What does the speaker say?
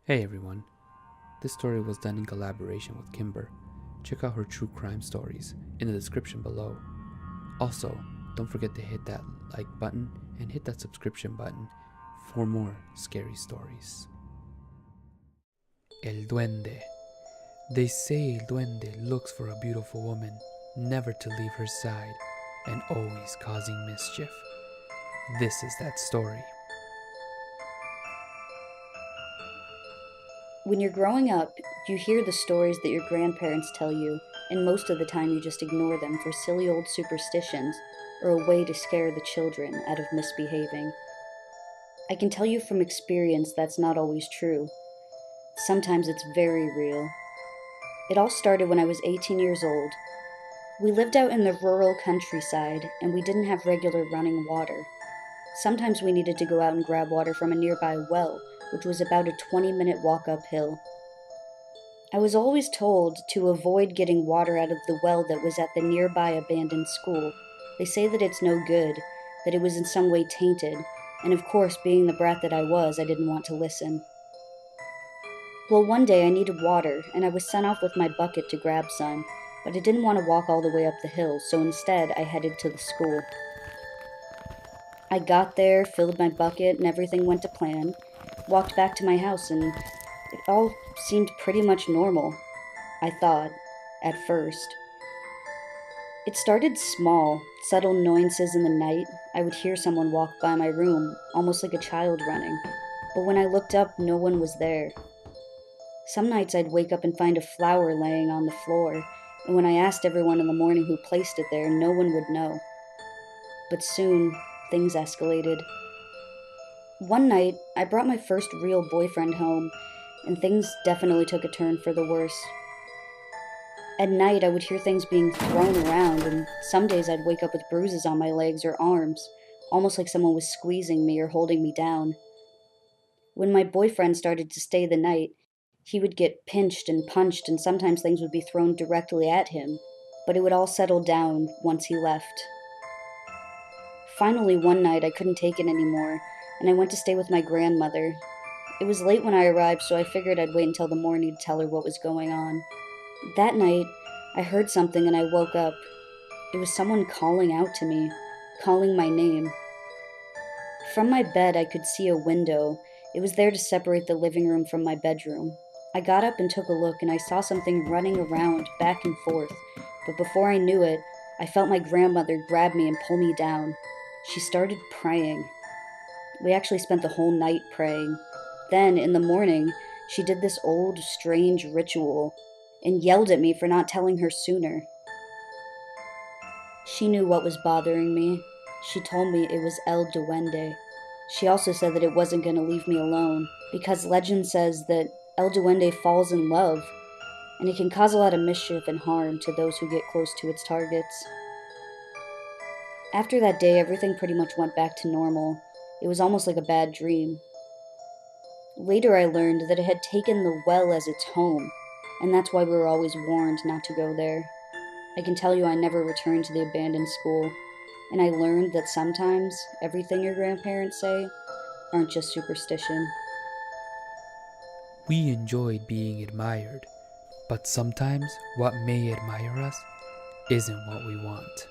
Hey everyone, this story was done in collaboration with Kimber. Check out her true crime stories in the description below. Also, don't forget to hit that like button and hit that subscription button for more scary stories. El Duende. They say El Duende looks for a beautiful woman, never to leave her side, and always causing mischief. This is that story. When you're growing up, you hear the stories that your grandparents tell you, and most of the time you just ignore them for silly old superstitions or a way to scare the children out of misbehaving. I can tell you from experience that's not always true. Sometimes it's very real. It all started when I was 18 years old. We lived out in the rural countryside, and we didn't have regular running water. Sometimes we needed to go out and grab water from a nearby well, which was about a 20-minute walk uphill. I was always told to avoid getting water out of the well that was at the nearby abandoned school. They say that it's no good, that it was in some way tainted, and of course, being the brat that I was, I didn't want to listen. Well, one day I needed water, and I was sent off with my bucket to grab some, but I didn't want to walk all the way up the hill, so instead I headed to the school. I got there, filled my bucket, and everything went to plan. Walked back to my house, and it all seemed pretty much normal, I thought, at first. It started small, subtle noises in the night. I would hear someone walk by my room, almost like a child running. But when I looked up, no one was there. Some nights I'd wake up and find a flower laying on the floor, and when I asked everyone in the morning who placed it there, no one would know. But soon, things escalated. One night, I brought my first real boyfriend home, and things definitely took a turn for the worse. At night, I would hear things being thrown around, and some days I'd wake up with bruises on my legs or arms, almost like someone was squeezing me or holding me down. When my boyfriend started to stay the night, he would get pinched and punched, and sometimes things would be thrown directly at him, but it would all settle down once he left. Finally, one night, I couldn't take it anymore, and I went to stay with my grandmother. It was late when I arrived, so I figured I'd wait until the morning to tell her what was going on. That night, I heard something and I woke up. It was someone calling out to me, calling my name. From my bed, I could see a window. It was there to separate the living room from my bedroom. I got up and took a look, and I saw something running around, back and forth. But before I knew it, I felt my grandmother grab me and pull me down. She started praying. We actually spent the whole night praying. Then, in the morning, she did this old, strange ritual and yelled at me for not telling her sooner. She knew what was bothering me. She told me it was El Duende. She also said that it wasn't going to leave me alone, because legend says that El Duende falls in love, and it can cause a lot of mischief and harm to those who get close to its targets. After that day, everything pretty much went back to normal. It was almost like a bad dream. Later, I learned that it had taken the well as its home, and that's why we were always warned not to go there. I can tell you I never returned to the abandoned school, and I learned that sometimes everything your grandparents say aren't just superstition. We enjoyed being admired, but sometimes what may admire us isn't what we want.